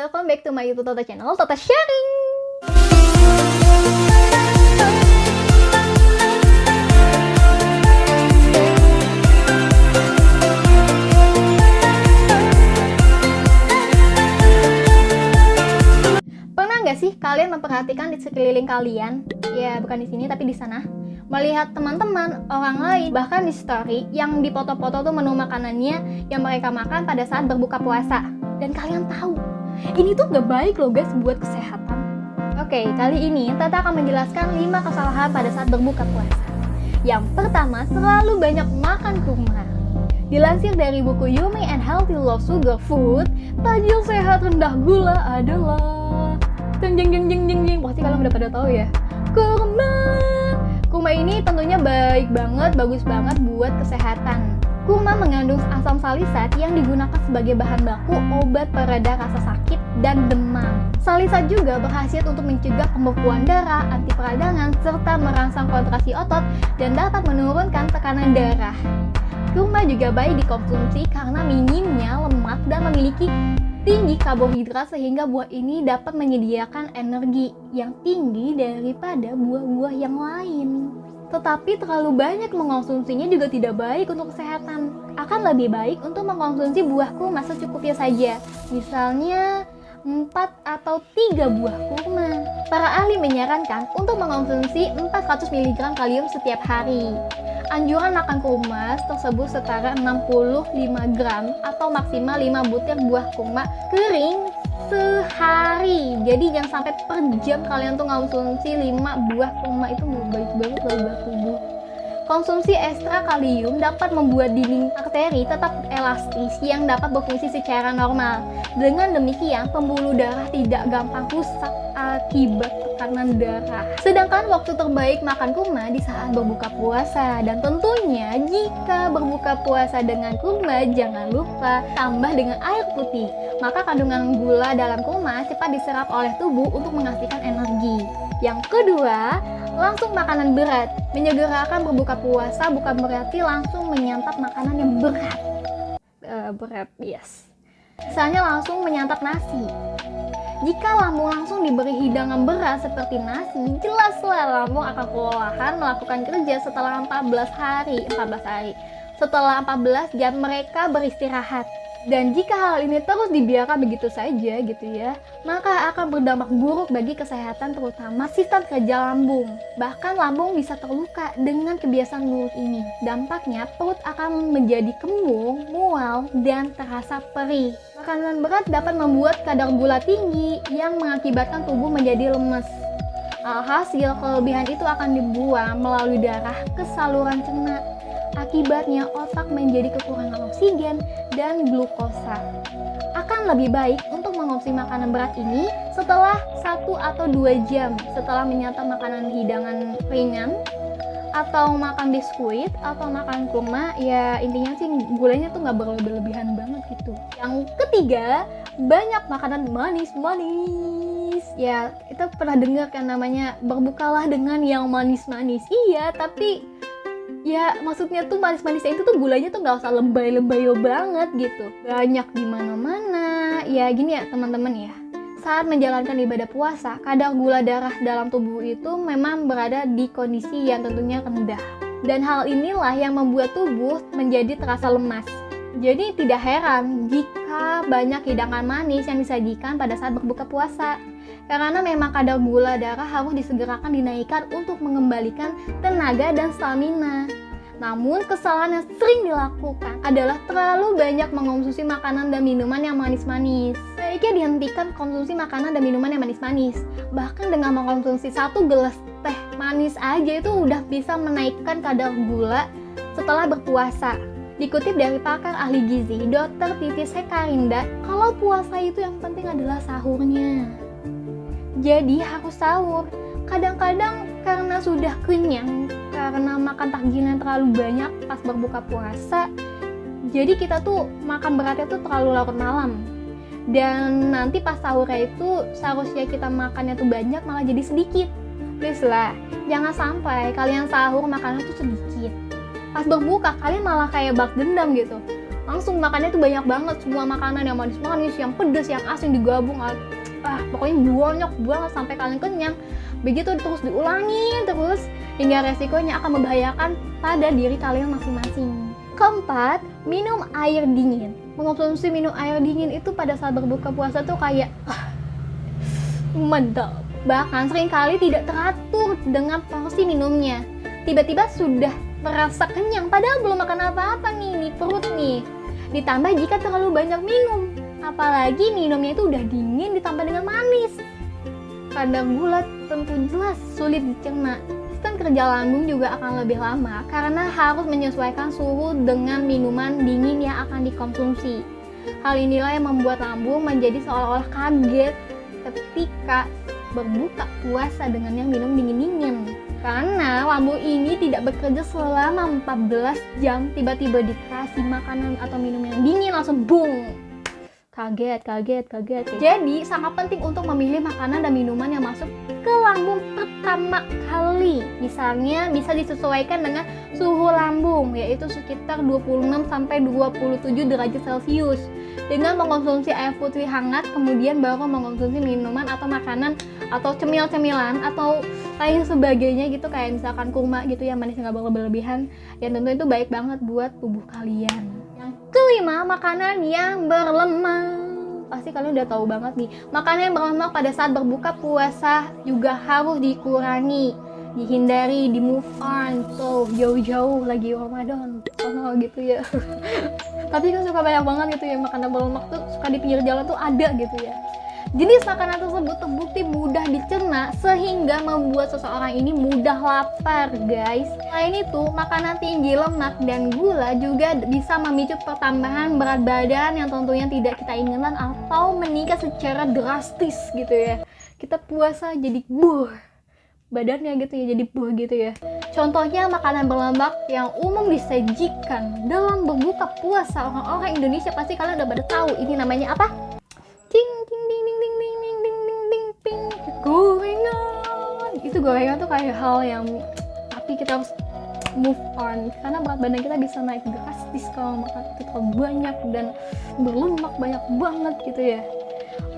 welcome back to my YouTube Tata channel, Tata Sharing. Pernah nggak sih kalian memperhatikan di sekeliling kalian, ya bukan di sini tapi di sana, melihat teman-teman, orang lain, bahkan di story yang dipoto-foto tuh menu makanannya yang mereka makan pada saat berbuka puasa. Dan kalian tahu, ini tuh gak baik loh guys buat kesehatan. Oke, kali ini Tata akan menjelaskan 5 kesalahan pada saat berbuka puasa. Yang pertama, terlalu banyak makan kurma. Dilansir dari buku Yummy and Healthy Low Sugar Food, tajil sehat rendah gula adalah jeng jeng jeng jeng jeng jeng. Pasti kalian udah pada tahu ya, kurma. Kurma ini tentunya baik banget, bagus banget buat kesehatan. Kurma mengandung asam salisat yang digunakan sebagai bahan baku obat pereda rasa sakit dan demam. Salisat juga berkhasiat untuk mencegah pembekuan darah, anti peradangan, serta merangsang kontraksi otot dan dapat menurunkan tekanan darah. Kurma juga baik dikonsumsi karena minimnya lemak dan memiliki tinggi karbohidrat sehingga buah ini dapat menyediakan energi yang tinggi daripada buah-buah yang lain. Tetapi terlalu banyak mengkonsumsinya juga tidak baik untuk kesehatan. Akan lebih baik untuk mengkonsumsi buah kurma secukupnya saja. Misalnya 4 atau 3 buah kurma. Para ahli menyarankan untuk mengkonsumsi 400 mg kalium setiap hari. Anjuran makan kurma tersebut setara 65 gram atau maksimal 5 butir buah kurma kering sehari. Jadi jangan sampai per jam kalian tuh ngonsumsi 5 buah kurma, itu gak baik banget buat tubuh. Konsumsi ekstra kalium dapat membuat dinding arteri tetap elastis yang dapat berfungsi secara normal. Dengan demikian, pembuluh darah tidak gampang rusak akibat tekanan darah. Sedangkan waktu terbaik makan kurma di saat berbuka puasa. Dan tentunya jika berbuka puasa dengan kurma, jangan lupa tambah dengan air putih. Maka kandungan gula dalam kurma cepat diserap oleh tubuh untuk menghasilkan energi. Yang kedua, langsung makanan berat. Menyegerakan berbuka puasa bukan berarti langsung menyantap makanan yang berat. Yes. Misalnya langsung menyantap nasi. Jika lambung langsung diberi hidangan berat seperti nasi, jelaslah lambung akan kelelahan melakukan kerja setelah 14 hari. Setelah 14 jam mereka beristirahat. Dan jika hal ini terus dibiarkan begitu saja gitu ya, maka akan berdampak buruk bagi kesehatan terutama sistem kerja lambung. Bahkan lambung bisa terluka dengan kebiasaan buruk ini. Dampaknya perut akan menjadi kembung, mual, dan terasa perih. Makanan berat dapat membuat kadar gula tinggi yang mengakibatkan tubuh menjadi lemes. Alhasil kelebihan itu akan dibuang melalui darah ke saluran cerna. Akibatnya otak menjadi kekurangan oksigen dan glukosa. Akan lebih baik untuk mengonsumsi makanan berat ini setelah 1 atau 2 jam setelah menyantap makanan hidangan ringan atau makan biskuit atau makan kurma. Ya intinya sih gulanya tuh nggak berlebihan banget gitu. Yang ketiga, banyak makanan manis-manis. Ya kita pernah dengar kan namanya berbukalah dengan yang manis-manis. Iya, tapi ya maksudnya tuh manis-manisnya itu tuh gulanya tuh nggak usah lebay-lebay banget gitu. Banyak di mana-mana. Ya gini ya teman-teman ya. Saat menjalankan ibadah puasa, kadar gula darah dalam tubuh itu memang berada di kondisi yang tentunya rendah. Dan hal inilah yang membuat tubuh menjadi terasa lemas. Jadi tidak heran jika banyak hidangan manis yang disajikan pada saat berbuka puasa. Karena memang kadar gula darah harus disegerakan dinaikkan untuk mengembalikan tenaga dan stamina. Namun kesalahan yang sering dilakukan adalah terlalu banyak mengonsumsi makanan dan minuman yang manis-manis. Baiknya dihentikan konsumsi makanan dan minuman yang manis-manis. Bahkan dengan mengkonsumsi 1 gelas teh manis aja itu udah bisa menaikkan kadar gula setelah berpuasa. Dikutip dari pakar ahli gizi, Dr. Titis Hekarinda, kalau puasa itu yang penting adalah sahurnya. Jadi harus sahur. Kadang-kadang karena sudah kenyang, karena makan takjilan terlalu banyak pas berbuka puasa, jadi kita tuh makan beratnya tuh terlalu larut malam. Dan nanti pas sahurnya itu seharusnya kita makannya tuh banyak malah jadi sedikit. Please lah, jangan sampai kalian sahur makannya tuh sedikit. Pas berbuka kalian malah kayak balas dendam gitu. langsung makannya tuh banyak banget, semua makanan yang manis-manis, yang pedas, yang asin digabung, pokoknya banyak banget sampai kalian kenyang. Begitu terus diulangi terus hingga resikonya akan membahayakan pada diri kalian masing-masing. Keempat, minum air dingin. Mengonsumsi minum air dingin itu pada saat berbuka puasa tuh kayak mantap. Bahkan seringkali tidak teratur dengan porsi minumnya. Tiba-tiba sudah merasa kenyang padahal belum makan apa-apa nih di perut nih. Ditambah jika terlalu banyak minum, apalagi minumnya itu udah dingin ditambah dengan manis. Kadar gula tentu jelas sulit dicerna. Sistem kerja lambung juga akan lebih lama karena harus menyesuaikan suhu dengan minuman dingin yang akan dikonsumsi. Hal inilah yang membuat lambung menjadi seolah-olah kaget ketika berbuka puasa dengan yang minum dingin-dingin. Karena lambung ini tidak bekerja selama 14 jam, tiba-tiba dikasih makanan atau minum yang dingin langsung boom. Kaget. Jadi sangat penting untuk memilih makanan dan minuman yang masuk ke lambung pertama kali. Misalnya bisa disesuaikan dengan suhu lambung, yaitu sekitar 26-27 derajat Celcius. Dengan mengkonsumsi air putih hangat, kemudian baru mengkonsumsi minuman atau makanan atau cemil-cemilan atau lain sebagainya gitu, kayak misalkan kurma gitu yang manisnya nggak berlebihan. Yang tentu itu baik banget buat tubuh kalian. Yang kelima, makanan yang berlemak. Pasti kalian udah tahu banget nih, makanan yang berlemak pada saat berbuka puasa juga harus dikurangi, dihindari, di move on tuh jauh-jauh lagi Ramadan gitu ya. Tapi kan suka banyak banget gitu ya makanan berlemak tuh, suka di pinggir jalan tuh ada gitu ya. Jenis makanan tersebut terbukti mudah dicerna sehingga membuat seseorang ini mudah lapar, guys. Selain itu, makanan tinggi lemak dan gula juga bisa memicu pertambahan berat badan yang tentunya tidak kita inginkan atau meningkat secara drastis gitu ya. Kita puasa jadi badannya gitu ya, jadi gitu ya. Contohnya makanan berlemak yang umum disajikan dalam berbuka puasa orang-orang Indonesia, pasti kalian udah pada tahu ini namanya apa? Gorengan. Itu gorengan tuh kayak hal yang tapi kita harus move on karena berat badan kita bisa naik drastis kalau makan itu terlalu banyak dan berlemak banyak banget gitu ya.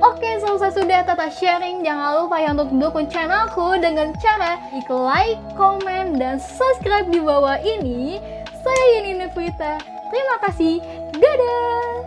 Oke, selesai sudah Tata sharing. Jangan lupa ya untuk dukung channelku dengan cara like, komen, dan subscribe di bawah ini. Saya Yeni Nevrita. Terima kasih. Dadah.